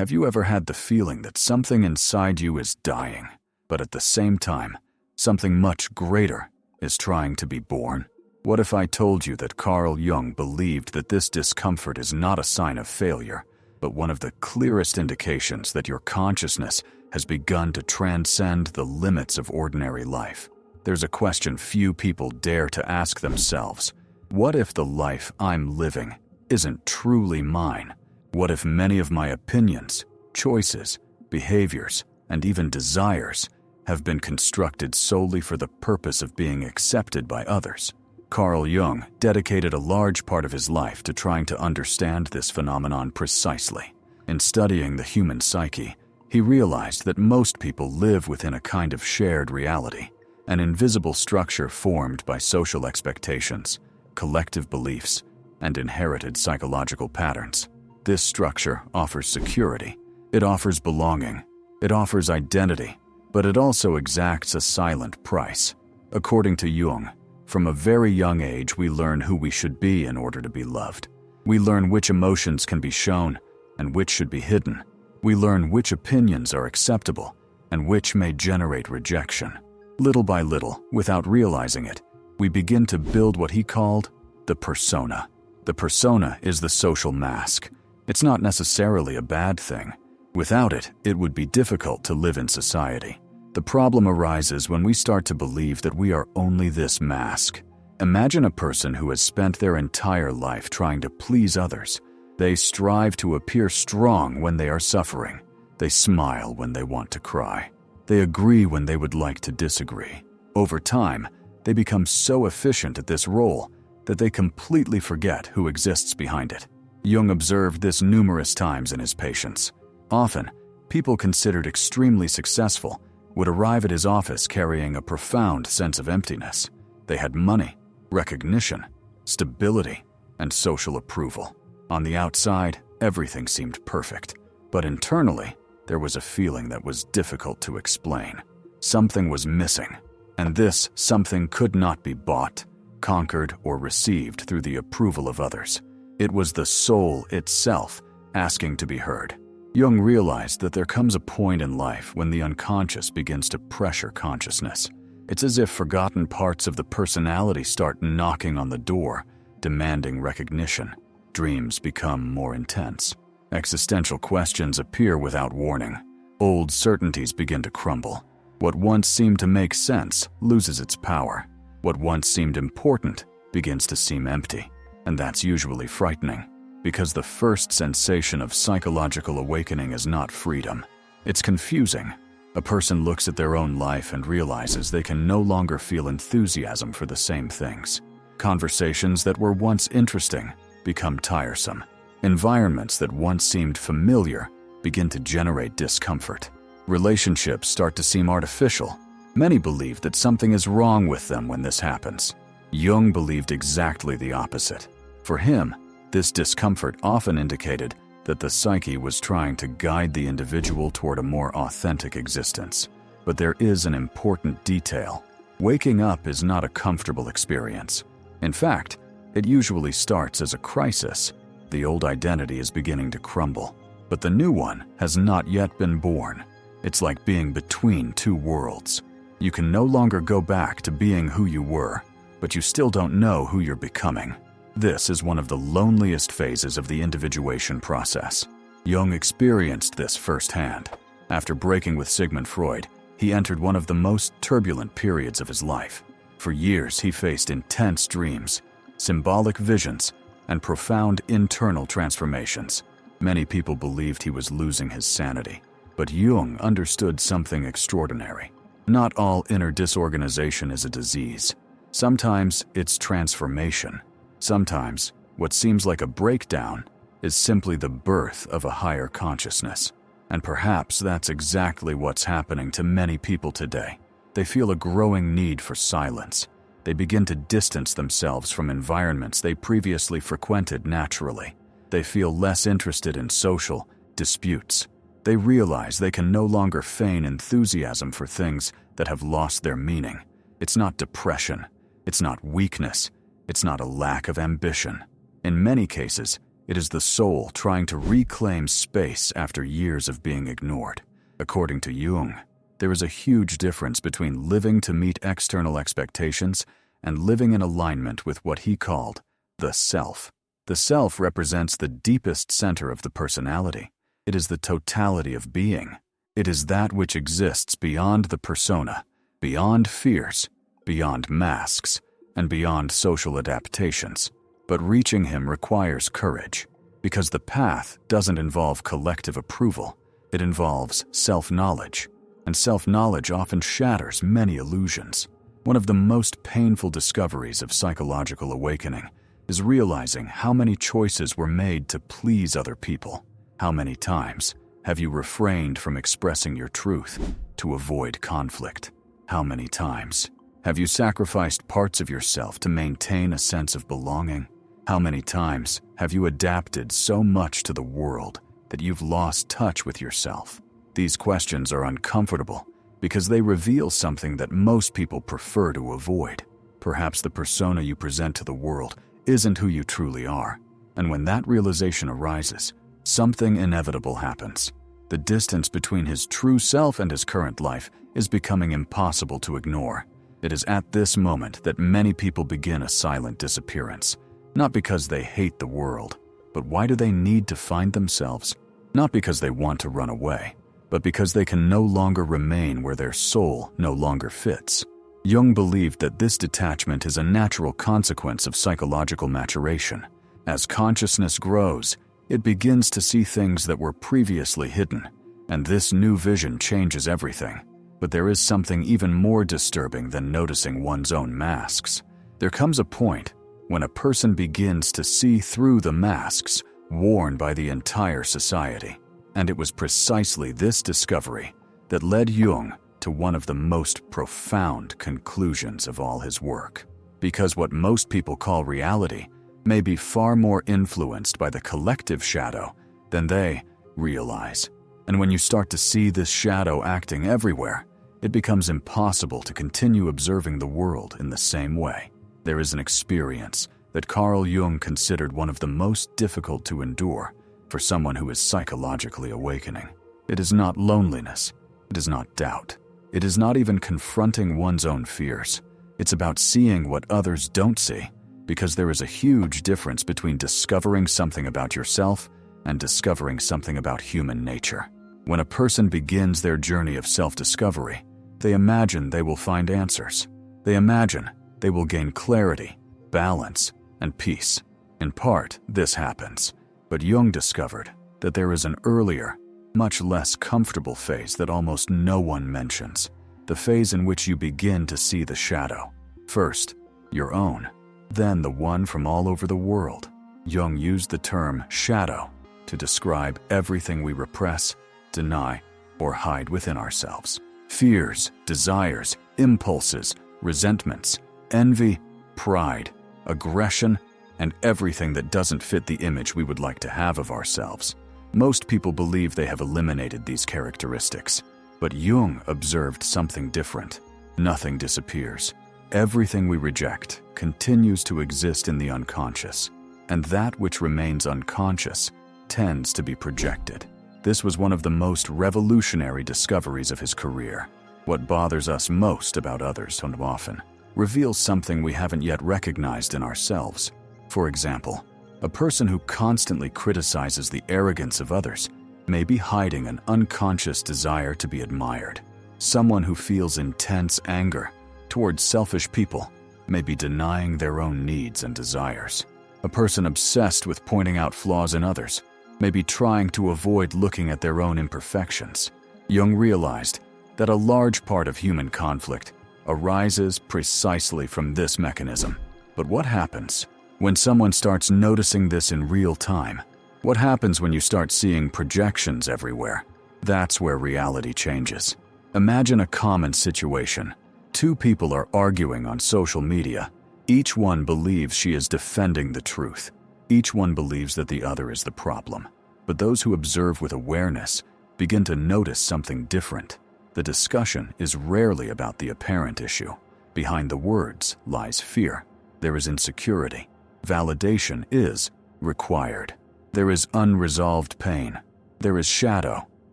Have you ever had the feeling that something inside you is dying, but at the same time, something much greater is trying to be born? What if I told you that Carl Jung believed that this discomfort is not a sign of failure, but one of the clearest indications that your consciousness has begun to transcend the limits of ordinary life? There's a question few people dare to ask themselves. What if the life I'm living isn't truly mine? What if many of my opinions, choices, behaviors, and even desires have been constructed solely for the purpose of being accepted by others? Carl Jung dedicated a large part of his life to trying to understand this phenomenon precisely. In studying the human psyche, he realized that most people live within a kind of shared reality, an invisible structure formed by social expectations, collective beliefs, and inherited psychological patterns. This structure offers security, it offers belonging, it offers identity, but it also exacts a silent price. According to Jung, from a very young age we learn who we should be in order to be loved. We learn which emotions can be shown and which should be hidden. We learn which opinions are acceptable and which may generate rejection. Little by little, without realizing it, we begin to build what he called the persona. The persona is the social mask. It's not necessarily a bad thing. Without it, it would be difficult to live in society. The problem arises when we start to believe that we are only this mask. Imagine a person who has spent their entire life trying to please others. They strive to appear strong when they are suffering. They smile when they want to cry. They agree when they would like to disagree. Over time, they become so efficient at this role that they completely forget who exists behind it. Jung observed this numerous times in his patients. Often, people considered extremely successful would arrive at his office carrying a profound sense of emptiness. They had money, recognition, stability, and social approval. On the outside, everything seemed perfect, but internally, there was a feeling that was difficult to explain. Something was missing, and this something could not be bought, conquered, or received through the approval of others. It was the soul itself asking to be heard. Jung realized that there comes a point in life when the unconscious begins to pressure consciousness. It's as if forgotten parts of the personality start knocking on the door, demanding recognition. Dreams become more intense. Existential questions appear without warning. Old certainties begin to crumble. What once seemed to make sense loses its power. What once seemed important begins to seem empty. And that's usually frightening, because the first sensation of psychological awakening is not freedom. It's confusing. A person looks at their own life and realizes they can no longer feel enthusiasm for the same things. Conversations that were once interesting become tiresome. Environments that once seemed familiar begin to generate discomfort. Relationships start to seem artificial. Many believe that something is wrong with them when this happens. Jung believed exactly the opposite. For him, this discomfort often indicated that the psyche was trying to guide the individual toward a more authentic existence. But there is an important detail. Waking up is not a comfortable experience. In fact, it usually starts as a crisis. The old identity is beginning to crumble, but the new one has not yet been born. It's like being between two worlds. You can no longer go back to being who you were, but you still don't know who you're becoming. This is one of the loneliest phases of the individuation process. Jung experienced this firsthand. After breaking with Sigmund Freud, he entered one of the most turbulent periods of his life. For years, he faced intense dreams, symbolic visions, and profound internal transformations. Many people believed he was losing his sanity, but Jung understood something extraordinary. Not all inner disorganization is a disease. Sometimes it's transformation. Sometimes what seems like a breakdown is simply the birth of a higher consciousness. And perhaps that's exactly what's happening to many people today. They feel a growing need for silence. They begin to distance themselves from environments they previously frequented naturally. They feel less interested in social disputes. They realize they can no longer feign enthusiasm for things that have lost their meaning. It's not depression. It's not weakness. It's not a lack of ambition. In many cases, It is the soul trying to reclaim space after years of being ignored. According to Jung, there is a huge difference between living to meet external expectations and living in alignment with what he called the self. The self represents the deepest center of the personality. It is the totality of being. It is that which exists beyond the persona, beyond fears, beyond masks, and beyond social adaptations. But reaching him requires courage, because the path doesn't involve collective approval. It involves self-knowledge, and self-knowledge often shatters many illusions. One of the most painful discoveries of psychological awakening is realizing how many choices were made to please other people. How many times have you refrained from expressing your truth to avoid conflict? How many times have you sacrificed parts of yourself to maintain a sense of belonging? How many times have you adapted so much to the world that you've lost touch with yourself? These questions are uncomfortable because they reveal something that most people prefer to avoid. Perhaps the persona you present to the world isn't who you truly are. And when that realization arises, something inevitable happens. The distance between his true self and his current life is becoming impossible to ignore. It is at this moment that many people begin a silent disappearance. Not because they hate the world, but why do they need to find themselves? Not because they want to run away, but because they can no longer remain where their soul no longer fits. Jung believed that this detachment is a natural consequence of psychological maturation. As consciousness grows, it begins to see things that were previously hidden, and this new vision changes everything. But there is something even more disturbing than noticing one's own masks. There comes a point when a person begins to see through the masks worn by the entire society. And it was precisely this discovery that led Jung to one of the most profound conclusions of all his work. Because what most people call reality may be far more influenced by the collective shadow than they realize. And when you start to see this shadow acting everywhere, it becomes impossible to continue observing the world in the same way. There is an experience that Carl Jung considered one of the most difficult to endure for someone who is psychologically awakening. It is not loneliness. It is not doubt. It is not even confronting one's own fears. It's about seeing what others don't see, because there is a huge difference between discovering something about yourself and discovering something about human nature. When a person begins their journey of self-discovery, they imagine they will find answers. They imagine they will gain clarity, balance, and peace. In part, this happens, but Jung discovered that there is an earlier, much less comfortable phase that almost no one mentions, the phase in which you begin to see the shadow. First, your own, then the one from all over the world. Jung used the term shadow to describe everything we repress, deny, or hide within ourselves. Fears, desires, impulses, resentments, envy, pride, aggression, and everything that doesn't fit the image we would like to have of ourselves. Most people believe they have eliminated these characteristics, but Jung observed something different. Nothing disappears. Everything we reject continues to exist in the unconscious, and that which remains unconscious tends to be projected. This was one of the most revolutionary discoveries of his career. What bothers us most about others and often reveals something we haven't yet recognized in ourselves. For example, a person who constantly criticizes the arrogance of others may be hiding an unconscious desire to be admired. Someone who feels intense anger towards selfish people may be denying their own needs and desires. A person obsessed with pointing out flaws in others may be trying to avoid looking at their own imperfections. Jung realized that a large part of human conflict arises precisely from this mechanism. But what happens when someone starts noticing this in real time? What happens when you start seeing projections everywhere? That's where reality changes. Imagine a common situation. Two people are arguing on social media. Each one believes she is defending the truth. Each one believes that the other is the problem. But those who observe with awareness begin to notice something different. The discussion is rarely about the apparent issue. Behind the words lies fear. There is insecurity. Validation is required. There is unresolved pain. There is shadow.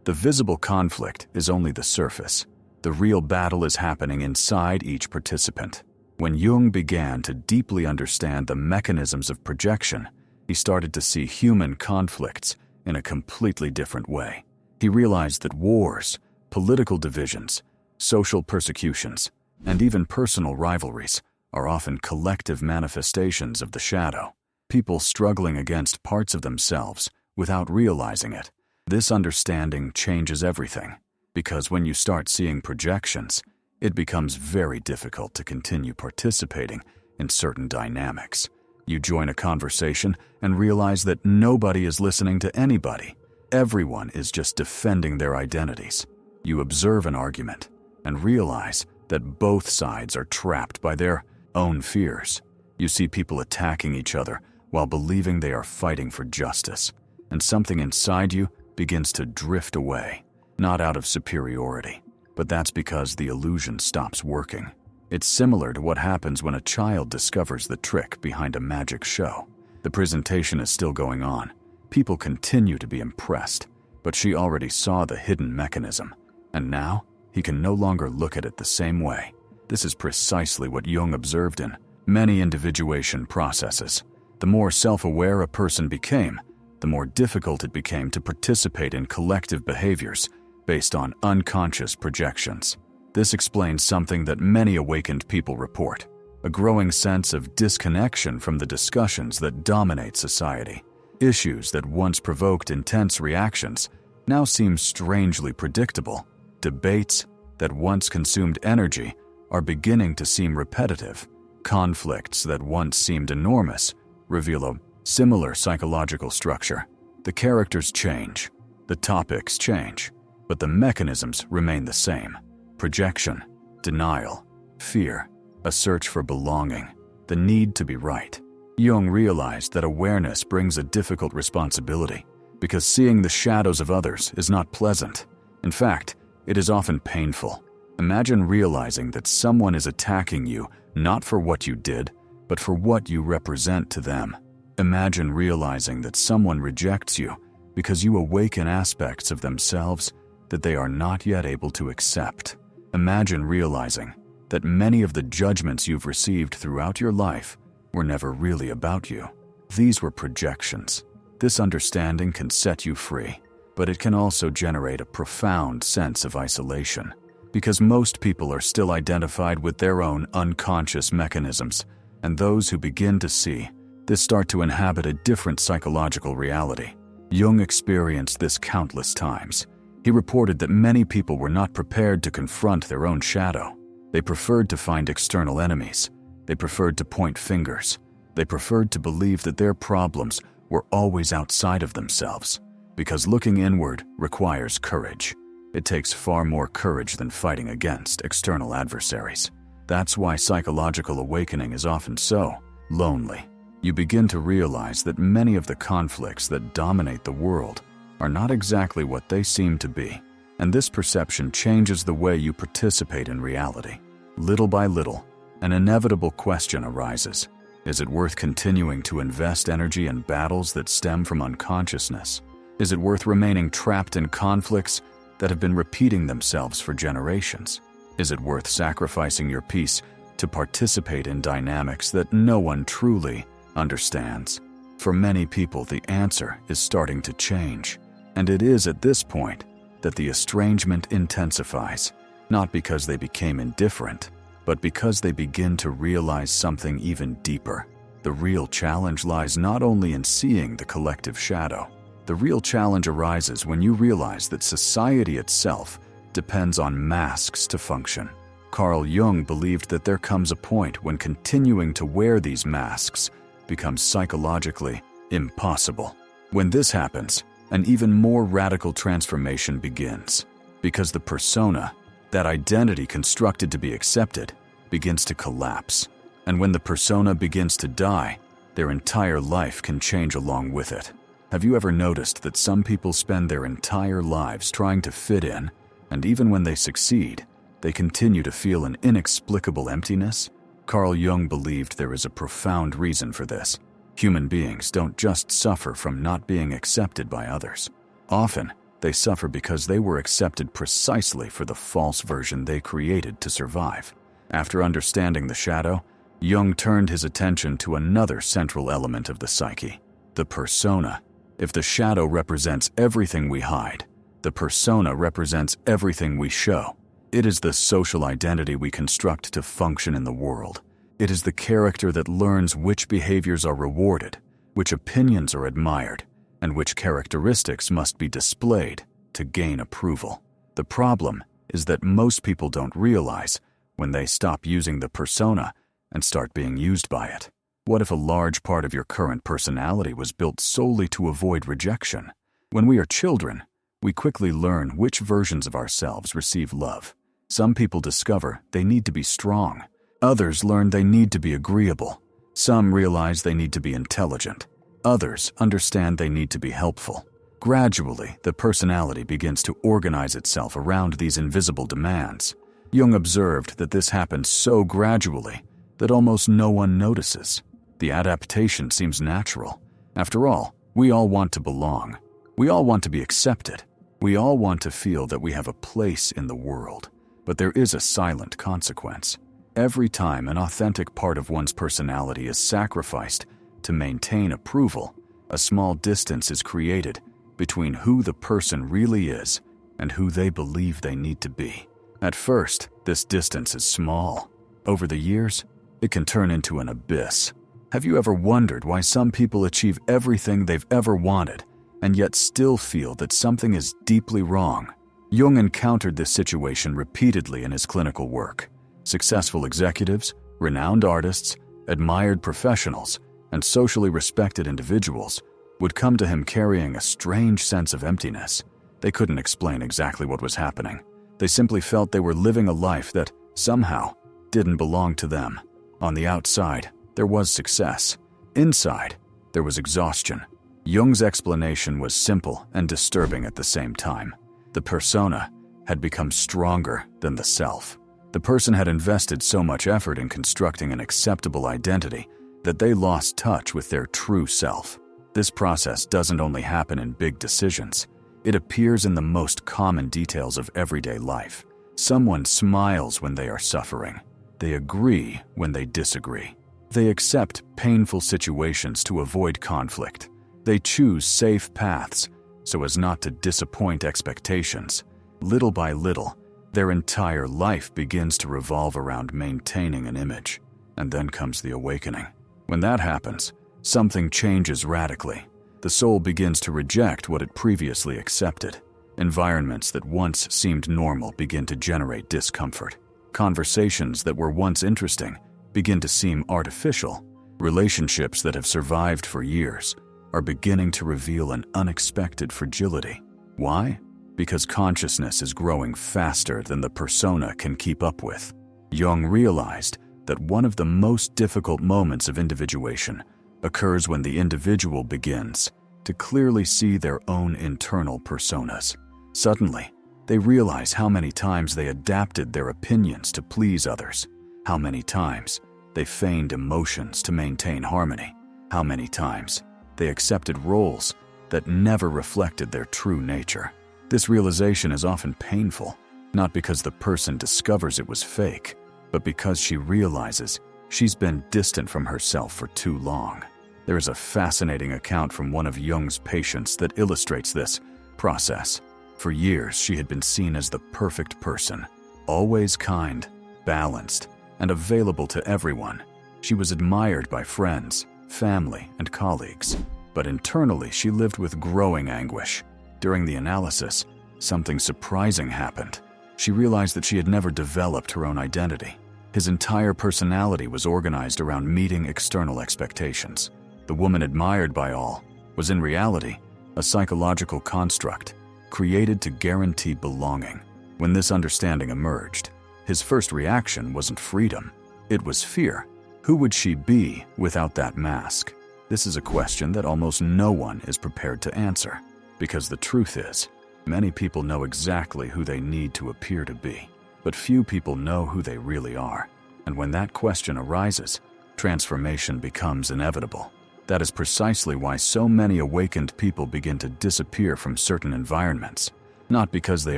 The visible conflict is only the surface. The real battle is happening inside each participant. When Jung began to deeply understand the mechanisms of projection, he started to see human conflicts in a completely different way. He realized that wars, political divisions, social persecutions, and even personal rivalries are often collective manifestations of the shadow. People struggling against parts of themselves without realizing it. This understanding changes everything, because when you start seeing projections, it becomes very difficult to continue participating in certain dynamics. You join a conversation and realize that nobody is listening to anybody. Everyone is just defending their identities. You observe an argument and realize that both sides are trapped by their own fears. You see people attacking each other while believing they are fighting for justice, and something inside you begins to drift away, not out of superiority, but that's because the illusion stops working. It's similar to what happens when a child discovers the trick behind a magic show. The presentation is still going on. People continue to be impressed, but she already saw the hidden mechanism, and now he can no longer look at it the same way. This is precisely what Jung observed in many individuation processes. The more self-aware a person became, the more difficult it became to participate in collective behaviors based on unconscious projections. This explains something that many awakened people report: a growing sense of disconnection from the discussions that dominate society. Issues that once provoked intense reactions now seem strangely predictable. Debates that once consumed energy are beginning to seem repetitive. Conflicts that once seemed enormous reveal a similar psychological structure. The characters change, the topics change, but the mechanisms remain the same. Projection, denial, fear, a search for belonging, the need to be right. Jung realized that awareness brings a difficult responsibility, because seeing the shadows of others is not pleasant. In fact, it is often painful. Imagine realizing that someone is attacking you not for what you did, but for what you represent to them. Imagine realizing that someone rejects you because you awaken aspects of themselves that they are not yet able to accept. Imagine realizing that many of the judgments you've received throughout your life were never really about you. These were projections. This understanding can set you free, but it can also generate a profound sense of isolation, because most people are still identified with their own unconscious mechanisms, and those who begin to see this start to inhabit a different psychological reality. Jung experienced this countless times. He reported that many people were not prepared to confront their own shadow. They preferred to find external enemies. They preferred to point fingers. They preferred to believe that their problems were always outside of themselves, because looking inward requires courage. It takes far more courage than fighting against external adversaries. That's why psychological awakening is often so lonely. You begin to realize that many of the conflicts that dominate the world are not exactly what they seem to be, and this perception changes the way you participate in reality. Little by little, an inevitable question arises. Is it worth continuing to invest energy in battles that stem from unconsciousness? Is it worth remaining trapped in conflicts that have been repeating themselves for generations? Is it worth sacrificing your peace to participate in dynamics that no one truly understands? For many people, the answer is starting to change, and it is at this point that the estrangement intensifies, not because they became indifferent, but because they begin to realize something even deeper. The real challenge lies not only in seeing the collective shadow. The real challenge arises when you realize that society itself depends on masks to function. Carl Jung believed that there comes a point when continuing to wear these masks becomes psychologically impossible. When this happens, an even more radical transformation begins, because the persona, that identity constructed to be accepted, begins to collapse. And when the persona begins to die, their entire life can change along with it. Have you ever noticed that some people spend their entire lives trying to fit in, and even when they succeed, they continue to feel an inexplicable emptiness? Carl Jung believed there is a profound reason for this. Human beings don't just suffer from not being accepted by others. Often, they suffer because they were accepted precisely for the false version they created to survive. After understanding the shadow, Jung turned his attention to another central element of the psyche, the persona. If the shadow represents everything we hide, the persona represents everything we show. It is the social identity we construct to function in the world. It is the character that learns which behaviors are rewarded, which opinions are admired, and which characteristics must be displayed to gain approval. The problem is that most people don't realize when they stop using the persona and start being used by it. What if a large part of your current personality was built solely to avoid rejection? When we are children, we quickly learn which versions of ourselves receive love. Some people discover they need to be strong. Others learn they need to be agreeable. Some realize they need to be intelligent. Others understand they need to be helpful. Gradually, the personality begins to organize itself around these invisible demands. Jung observed that this happens so gradually that almost no one notices. The adaptation seems natural. After all, we all want to belong. We all want to be accepted. We all want to feel that we have a place in the world. But there is a silent consequence. Every time an authentic part of one's personality is sacrificed to maintain approval, a small distance is created between who the person really is and who they believe they need to be. At first, this distance is small. Over the years, it can turn into an abyss. Have you ever wondered why some people achieve everything they've ever wanted and yet still feel that something is deeply wrong? Jung encountered this situation repeatedly in his clinical work. Successful executives, renowned artists, admired professionals, and socially respected individuals would come to him carrying a strange sense of emptiness. They couldn't explain exactly what was happening. They simply felt they were living a life that, somehow, didn't belong to them. On the outside, there was success. Inside, there was exhaustion. Jung's explanation was simple and disturbing at the same time. The persona had become stronger than the self. The person had invested so much effort in constructing an acceptable identity that they lost touch with their true self. This process doesn't only happen in big decisions. It appears in the most common details of everyday life. Someone smiles when they are suffering. They agree when they disagree. They accept painful situations to avoid conflict. They choose safe paths so as not to disappoint expectations. Little by little, their entire life begins to revolve around maintaining an image. And then comes the awakening. When that happens, something changes radically. The soul begins to reject what it previously accepted. Environments that once seemed normal begin to generate discomfort. Conversations that were once interesting begin to seem artificial. Relationships that have survived for years are beginning to reveal an unexpected fragility. Why? Because consciousness is growing faster than the persona can keep up with. Jung realized that one of the most difficult moments of individuation occurs when the individual begins to clearly see their own internal personas. Suddenly, they realize how many times they adapted their opinions to please others, how many times they feigned emotions to maintain harmony, how many times they accepted roles that never reflected their true nature. This realization is often painful, not because the person discovers it was fake, but because she realizes she's been distant from herself for too long. There is a fascinating account from one of Jung's patients that illustrates this process. For years, she had been seen as the perfect person, always kind, balanced, and available to everyone. She was admired by friends, family, and colleagues, but internally she lived with growing anguish. During the analysis, something surprising happened. She realized that she had never developed her own identity. His entire personality was organized around meeting external expectations. The woman admired by all was in reality a psychological construct created to guarantee belonging. When this understanding emerged, his first reaction wasn't freedom, it was fear. Who would she be without that mask? This is a question that almost no one is prepared to answer, because the truth is, many people know exactly who they need to appear to be, but few people know who they really are. And when that question arises, transformation becomes inevitable. That is precisely why so many awakened people begin to disappear from certain environments, not because they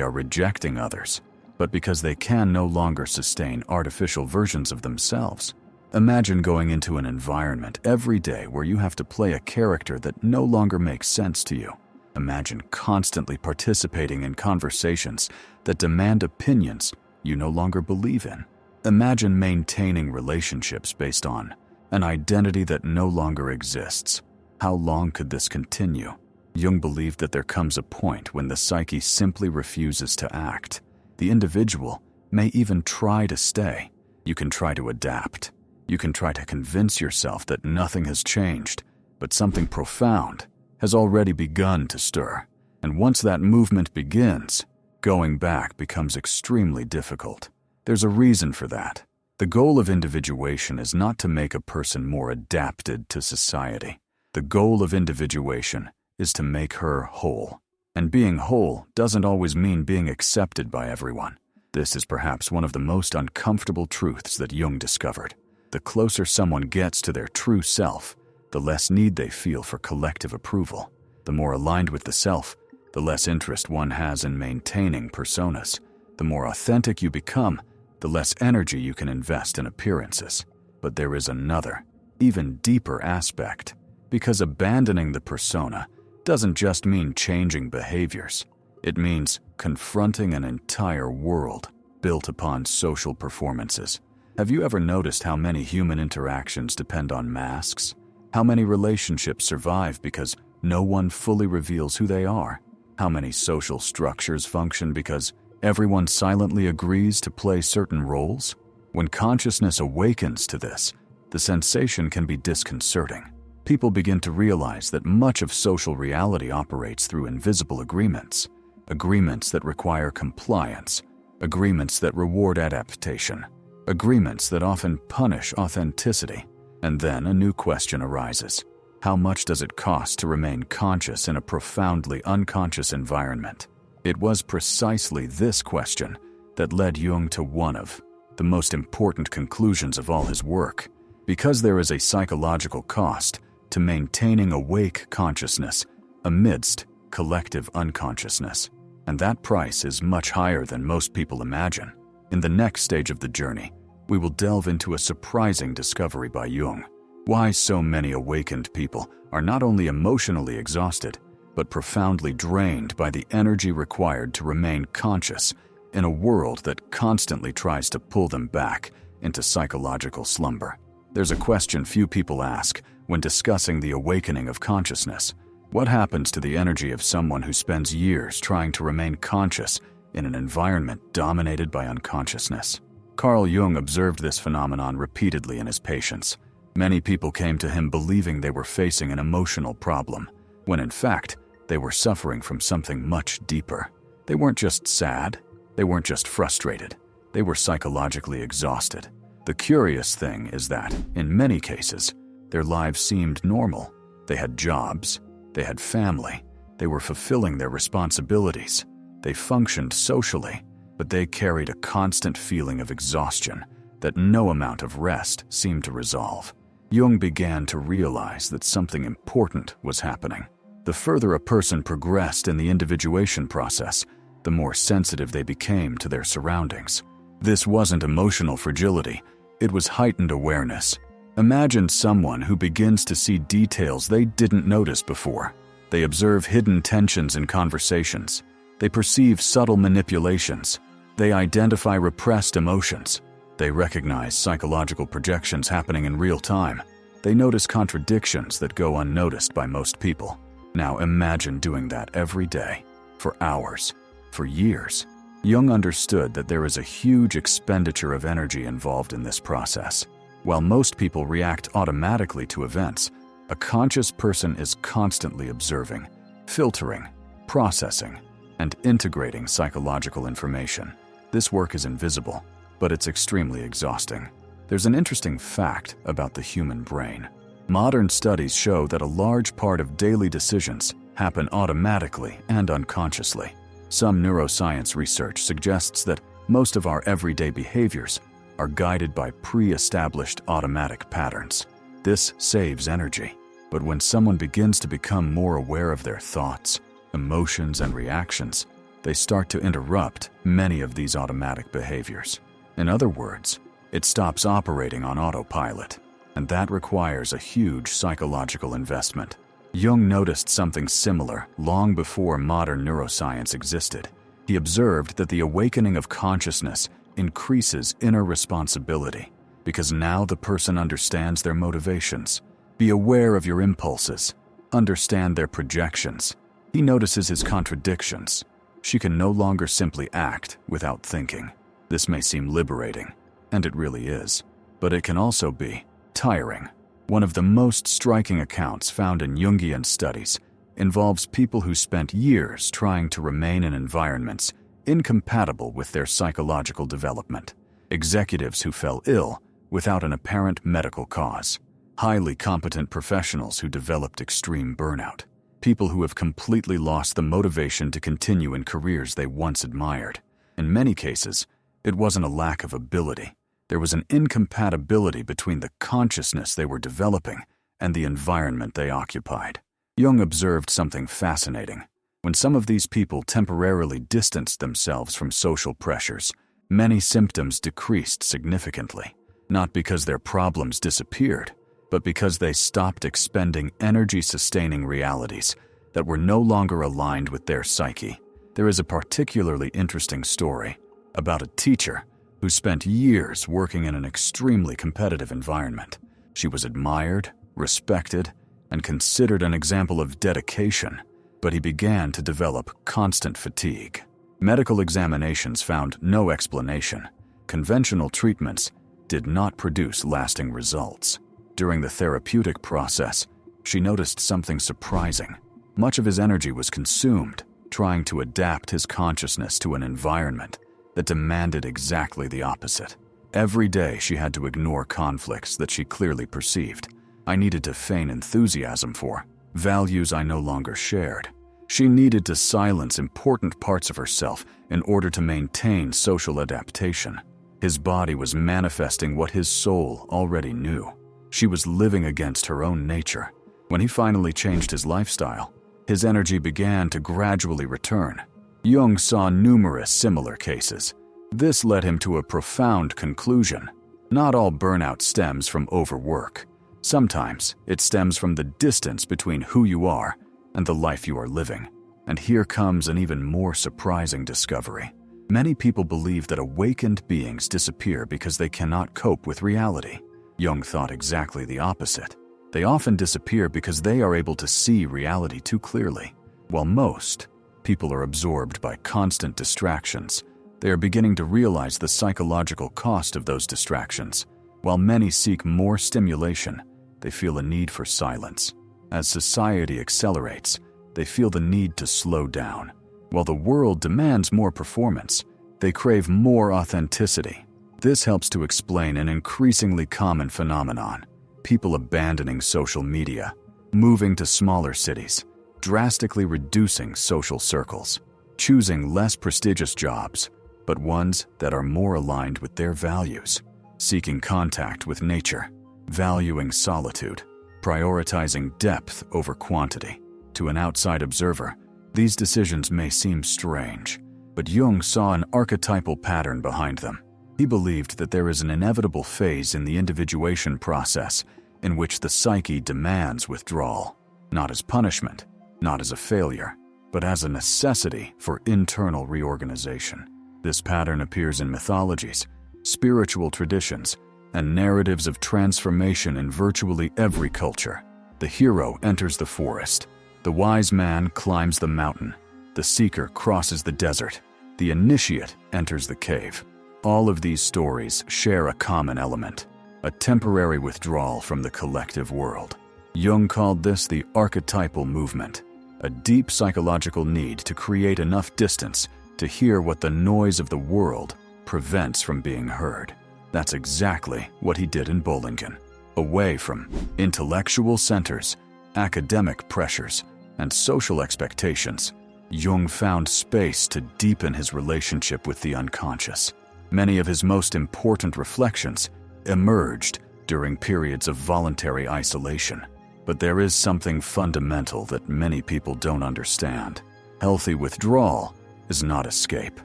are rejecting others, but because they can no longer sustain artificial versions of themselves. Imagine going into an environment every day where you have to play a character that no longer makes sense to you. Imagine constantly participating in conversations that demand opinions you no longer believe in. Imagine maintaining relationships based on an identity that no longer exists. How long could this continue? Jung believed that there comes a point when the psyche simply refuses to act. The individual may even try to stay. You can try to adapt. You can try to convince yourself that nothing has changed, but something profound has already begun to stir. And once that movement begins, going back becomes extremely difficult. There's a reason for that. The goal of individuation is not to make a person more adapted to society. The goal of individuation is to make her whole. And being whole doesn't always mean being accepted by everyone. This is perhaps one of the most uncomfortable truths that Jung discovered. The closer someone gets to their true self, the less need they feel for collective approval. The more aligned with the self, the less interest one has in maintaining personas. The more authentic you become, the less energy you can invest in appearances. But there is another, even deeper aspect, because abandoning the persona doesn't just mean changing behaviors. It means confronting an entire world built upon social performances. Have you ever noticed how many human interactions depend on masks? How many relationships survive because no one fully reveals who they are? How many social structures function because everyone silently agrees to play certain roles? When consciousness awakens to this, the sensation can be disconcerting. People begin to realize that much of social reality operates through invisible agreements. Agreements that require compliance. Agreements that reward adaptation. Agreements that often punish authenticity. And then a new question arises. How much does it cost to remain conscious in a profoundly unconscious environment? It was precisely this question that led Jung to one of the most important conclusions of all his work. Because there is a psychological cost to maintaining awake consciousness amidst collective unconsciousness, and that price is much higher than most people imagine. In the next stage of the journey, we will delve into a surprising discovery by Jung. Why so many awakened people are not only emotionally exhausted, but profoundly drained by the energy required to remain conscious in a world that constantly tries to pull them back into psychological slumber. There's a question few people ask when discussing the awakening of consciousness. What happens to the energy of someone who spends years trying to remain conscious in an environment dominated by unconsciousness? Carl Jung observed this phenomenon repeatedly in his patients. Many people came to him believing they were facing an emotional problem, when in fact, they were suffering from something much deeper. They weren't just sad, they weren't just frustrated, they were psychologically exhausted. The curious thing is that, in many cases, their lives seemed normal. They had jobs, they had family, they were fulfilling their responsibilities, they functioned socially, but they carried a constant feeling of exhaustion that no amount of rest seemed to resolve. Jung began to realize that something important was happening. The further a person progressed in the individuation process, the more sensitive they became to their surroundings. This wasn't emotional fragility, it was heightened awareness. Imagine someone who begins to see details they didn't notice before. They observe hidden tensions in conversations. They perceive subtle manipulations. They identify repressed emotions. They recognize psychological projections happening in real time. They notice contradictions that go unnoticed by most people. Now imagine doing that every day, for hours, for years. Jung understood that there is a huge expenditure of energy involved in this process. While most people react automatically to events, a conscious person is constantly observing, filtering, processing, and integrating psychological information. This work is invisible, but it's extremely exhausting. There's an interesting fact about the human brain. Modern studies show that a large part of daily decisions happen automatically and unconsciously. Some neuroscience research suggests that most of our everyday behaviors are guided by pre-established automatic patterns. This saves energy, But when someone begins to become more aware of their thoughts, emotions, and reactions, they start to interrupt many of these automatic behaviors. In other words, it stops operating on autopilot, and that requires a huge psychological investment. Jung noticed something similar long before modern neuroscience existed. He observed that the awakening of consciousness increases inner responsibility, because now the person understands their motivations. Be aware of your impulses. Understand their projections. He notices his contradictions. She can no longer simply act without thinking. This may seem liberating, and it really is, but it can also be tiring. One of the most striking accounts found in Jungian studies involves people who spent years trying to remain in environments incompatible with their psychological development. Executives who fell ill without an apparent medical cause. Highly competent professionals who developed extreme burnout. People who have completely lost the motivation to continue in careers they once admired. In many cases, it wasn't a lack of ability. There was an incompatibility between the consciousness they were developing and the environment they occupied. Jung observed something fascinating. When some of these people temporarily distanced themselves from social pressures, many symptoms decreased significantly, not because their problems disappeared, but because they stopped expending energy-sustaining realities that were no longer aligned with their psyche. There is a particularly interesting story about a teacher who spent years working in an extremely competitive environment. She was admired, respected, and considered an example of dedication, but he began to develop constant fatigue. Medical examinations found no explanation. Conventional treatments did not produce lasting results. During the therapeutic process, she noticed something surprising. Much of his energy was consumed trying to adapt his consciousness to an environment that demanded exactly the opposite. Every day she had to ignore conflicts that she clearly perceived. I needed to feign enthusiasm for values I no longer shared. She needed to silence important parts of herself in order to maintain social adaptation. His body was manifesting what his soul already knew. She was living against her own nature. When he finally changed his lifestyle, his energy began to gradually return. Jung saw numerous similar cases. This led him to a profound conclusion. Not all burnout stems from overwork. Sometimes it stems from the distance between who you are and the life you are living. And here comes an even more surprising discovery. Many people believe that awakened beings disappear because they cannot cope with reality. Jung thought exactly the opposite. They often disappear because they are able to see reality too clearly. While most people are absorbed by constant distractions, they are beginning to realize the psychological cost of those distractions. While many seek more stimulation, they feel a need for silence. As society accelerates, they feel the need to slow down. While the world demands more performance, they crave more authenticity. This helps to explain an increasingly common phenomenon: people abandoning social media, moving to smaller cities, drastically reducing social circles, choosing less prestigious jobs, but ones that are more aligned with their values, seeking contact with nature, valuing solitude, prioritizing depth over quantity. To an outside observer, these decisions may seem strange, but Jung saw an archetypal pattern behind them. He believed that there is an inevitable phase in the individuation process in which the psyche demands withdrawal, not as punishment, not as a failure, but as a necessity for internal reorganization. This pattern appears in mythologies, spiritual traditions, and narratives of transformation in virtually every culture. The hero enters the forest. The wise man climbs the mountain. The seeker crosses the desert. The initiate enters the cave. All of these stories share a common element: a temporary withdrawal from the collective world. Jung called this the archetypal movement, a deep psychological need to create enough distance to hear what the noise of the world prevents from being heard. That's exactly what he did in Bollingen. Away from intellectual centers, academic pressures, and social expectations, Jung found space to deepen his relationship with the unconscious. Many of his most important reflections emerged during periods of voluntary isolation. But there is something fundamental that many people don't understand. Healthy withdrawal is not escape.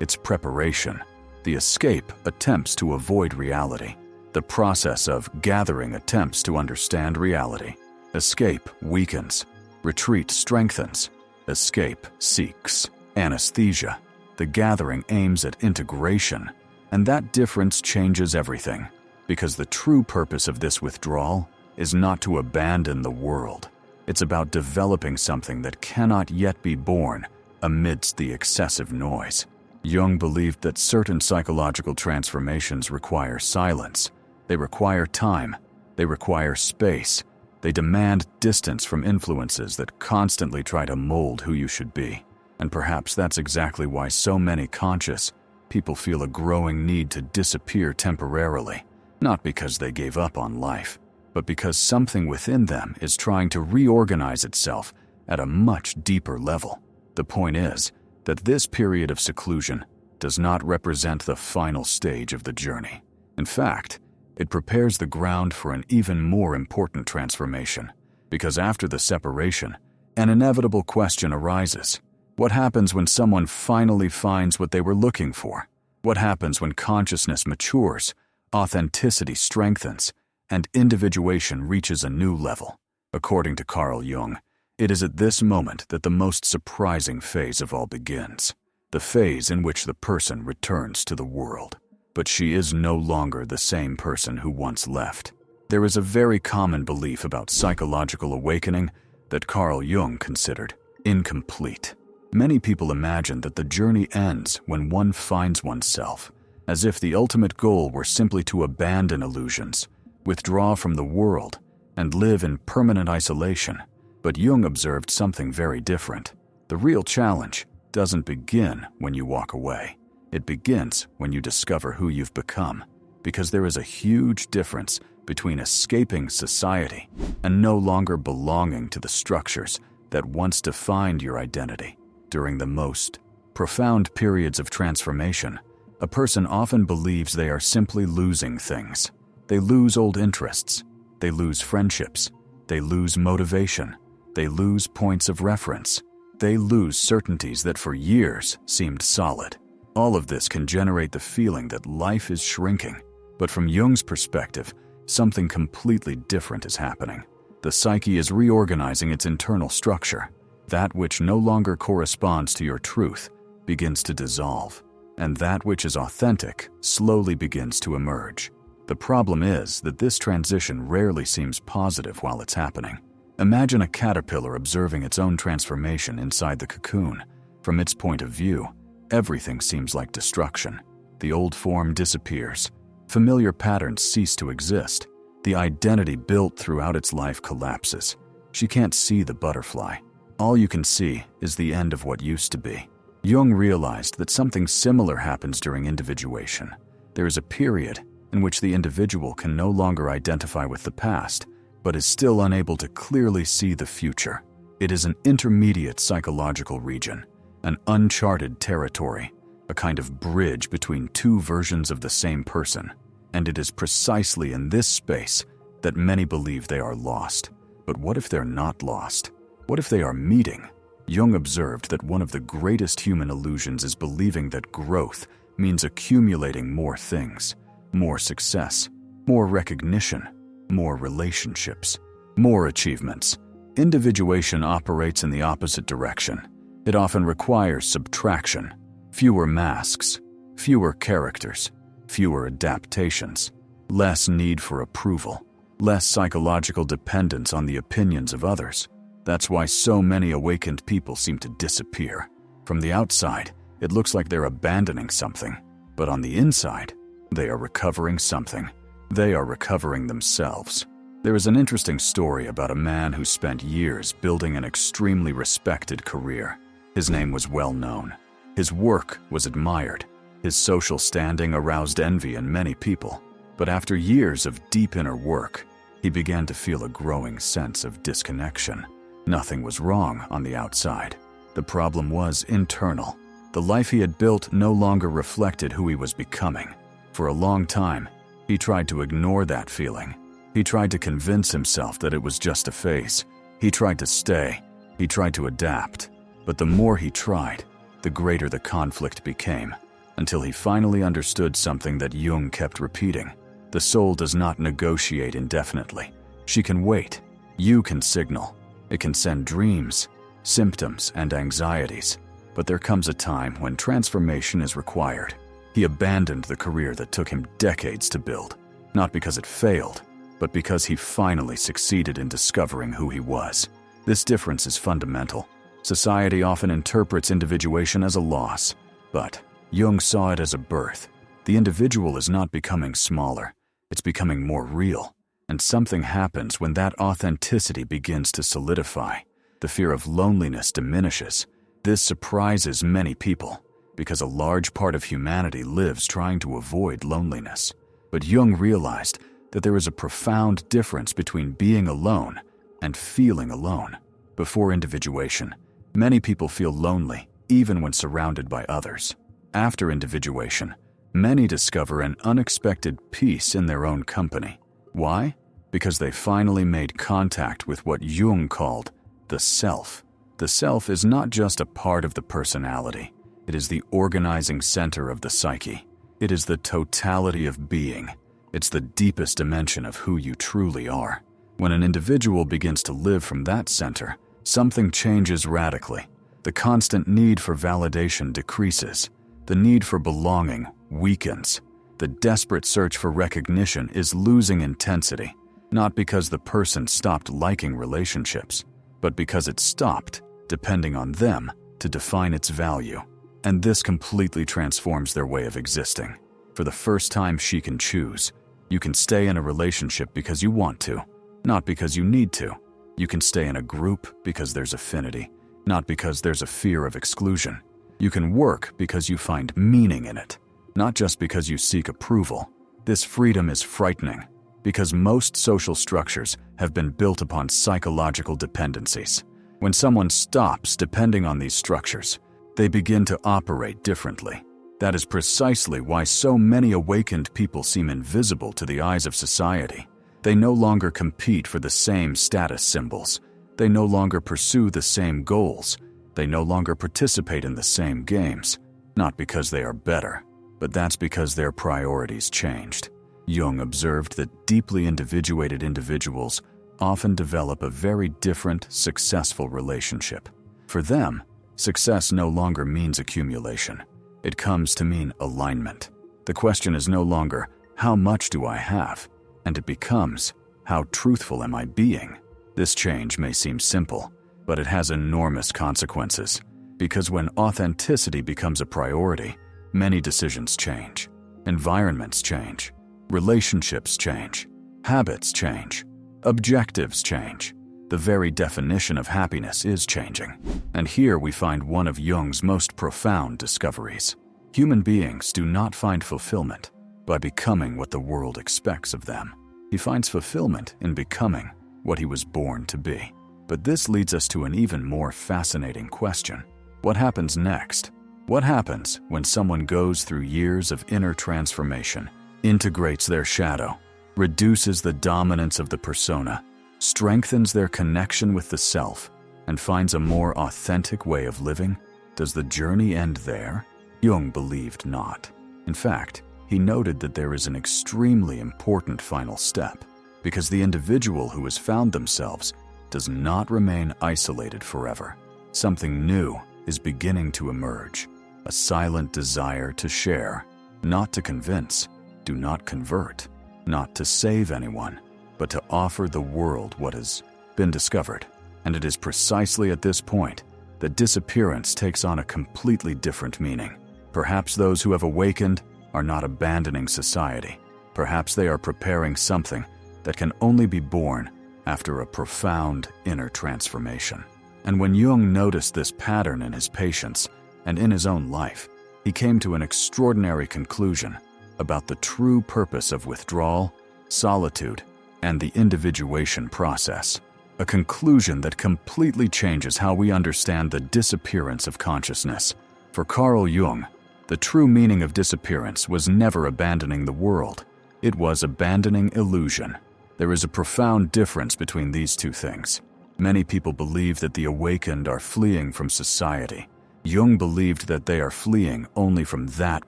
It's preparation. The escape attempts to avoid reality. The process of gathering attempts to understand reality. Escape weakens. Retreat strengthens. Escape seeks anesthesia. The gathering aims at integration, and that difference changes everything, because the true purpose of this withdrawal is not to abandon the world. It's about developing something that cannot yet be born amidst the excessive noise. Jung believed that certain psychological transformations require silence. They require time. They require space. They demand distance from influences that constantly try to mold who you should be. And perhaps that's exactly why so many conscious people feel a growing need to disappear temporarily, not because they gave up on life, but because something within them is trying to reorganize itself at a much deeper level. The point is that this period of seclusion does not represent the final stage of the journey. In fact, it prepares the ground for an even more important transformation, because after the separation, an inevitable question arises. What happens when someone finally finds what they were looking for? What happens when consciousness matures, authenticity strengthens, and individuation reaches a new level? According to Carl Jung, it is at this moment that the most surprising phase of all begins, the phase in which the person returns to the world. But she is no longer the same person who once left. There is a very common belief about psychological awakening that Carl Jung considered incomplete. Many people imagine that the journey ends when one finds oneself, as if the ultimate goal were simply to abandon illusions, withdraw from the world, and live in permanent isolation. But Jung observed something very different. The real challenge doesn't begin when you walk away. It begins when you discover who you've become, because there is a huge difference between escaping society and no longer belonging to the structures that once defined your identity. During the most profound periods of transformation, a person often believes they are simply losing things. They lose old interests. They lose friendships. They lose motivation. They lose points of reference. They lose certainties that for years seemed solid. All of this can generate the feeling that life is shrinking. But from Jung's perspective, something completely different is happening. The psyche is reorganizing its internal structure. That which no longer corresponds to your truth begins to dissolve, and that which is authentic slowly begins to emerge. The problem is that this transition rarely seems positive while it's happening. Imagine a caterpillar observing its own transformation inside the cocoon. From its point of view, everything seems like destruction. The old form disappears. Familiar patterns cease to exist. The identity built throughout its life collapses. She can't see the butterfly. All you can see is the end of what used to be. Jung realized that something similar happens during individuation. There is a period in which the individual can no longer identify with the past, but is still unable to clearly see the future. It is an intermediate psychological region, an uncharted territory, a kind of bridge between two versions of the same person. And it is precisely in this space that many believe they are lost. But what if they're not lost? What if they are meeting? Jung observed that one of the greatest human illusions is believing that growth means accumulating more things, more success, more recognition, more relationships, more achievements. Individuation operates in the opposite direction. It often requires subtraction, fewer masks, fewer characters, fewer adaptations, less need for approval, less psychological dependence on the opinions of others. That's why so many awakened people seem to disappear. From the outside, it looks like they're abandoning something, but on the inside, they are recovering something. They are recovering themselves. There is an interesting story about a man who spent years building an extremely respected career. His name was well known. His work was admired. His social standing aroused envy in many people. But after years of deep inner work, he began to feel a growing sense of disconnection. Nothing was wrong on the outside. The problem was internal. The life he had built no longer reflected who he was becoming. For a long time, he tried to ignore that feeling. He tried to convince himself that it was just a phase. He tried to stay. He tried to adapt. But the more he tried, the greater the conflict became, until he finally understood something that Jung kept repeating. The soul does not negotiate indefinitely. She can wait. You can signal. It can send dreams, symptoms, and anxieties. But there comes a time when transformation is required. He abandoned the career that took him decades to build, not because it failed, but because he finally succeeded in discovering who he was. This difference is fundamental. Society often interprets individuation as a loss, but Jung saw it as a birth. The individual is not becoming smaller, it's becoming more real. And something happens when that authenticity begins to solidify. The fear of loneliness diminishes. This surprises many people, because a large part of humanity lives trying to avoid loneliness. But Jung realized that there is a profound difference between being alone and feeling alone. Before individuation, many people feel lonely, even when surrounded by others. After individuation, many discover an unexpected peace in their own company. Why? Because they finally made contact with what Jung called the self. The self is not just a part of the personality. It is the organizing center of the psyche. It is the totality of being. It's the deepest dimension of who you truly are. When an individual begins to live from that center, something changes radically. The constant need for validation decreases. The need for belonging weakens. The desperate search for recognition is losing intensity, not because the person stopped liking relationships, but because it stopped depending on them to define its value. And this completely transforms their way of existing. For the first time, she can choose. You can stay in a relationship because you want to, not because you need to. You can stay in a group because there's affinity, not because there's a fear of exclusion. You can work because you find meaning in it, not just because you seek approval. This freedom is frightening, because most social structures have been built upon psychological dependencies. When someone stops depending on these structures, they begin to operate differently. That is precisely why so many awakened people seem invisible to the eyes of society. They no longer compete for the same status symbols. They no longer pursue the same goals. They no longer participate in the same games. Not because they are better, but that's because their priorities changed. Jung observed that deeply individuated individuals often develop a very different, successful relationship. For them, success no longer means accumulation. It comes to mean alignment. The question is no longer, how much do I have? And it becomes, how truthful am I being? This change may seem simple, but it has enormous consequences. Because when authenticity becomes a priority, many decisions change. Environments change. Relationships change. Habits change. Objectives change. The very definition of happiness is changing. And here we find one of Jung's most profound discoveries. Human beings do not find fulfillment by becoming what the world expects of them. He finds fulfillment in becoming what he was born to be. But this leads us to an even more fascinating question. What happens next? What happens when someone goes through years of inner transformation, integrates their shadow, reduces the dominance of the persona, strengthens their connection with the self, and finds a more authentic way of living? Does the journey end there? Jung believed not. In fact, he noted that there is an extremely important final step, because the individual who has found themselves does not remain isolated forever. Something new is beginning to emerge, a silent desire to share, not to convince, do not convert, not to save anyone, but to offer the world what has been discovered. And it is precisely at this point that disappearance takes on a completely different meaning. Perhaps those who have awakened are not abandoning society. Perhaps they are preparing something that can only be born after a profound inner transformation. And when Jung noticed this pattern in his patients and in his own life, he came to an extraordinary conclusion about the true purpose of withdrawal, solitude, and the individuation process. A conclusion that completely changes how we understand the disappearance of consciousness. For Carl Jung, the true meaning of disappearance was never abandoning the world. It was abandoning illusion. There is a profound difference between these two things. Many people believe that the awakened are fleeing from society. Jung believed that they are fleeing only from that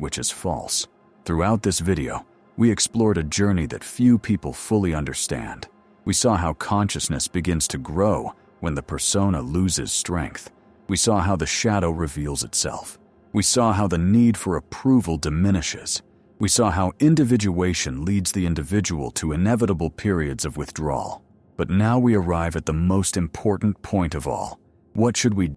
which is false. Throughout this video, we explored a journey that few people fully understand. We saw how consciousness begins to grow when the persona loses strength. We saw how the shadow reveals itself. We saw how the need for approval diminishes. We saw how individuation leads the individual to inevitable periods of withdrawal. But now we arrive at the most important point of all. What should we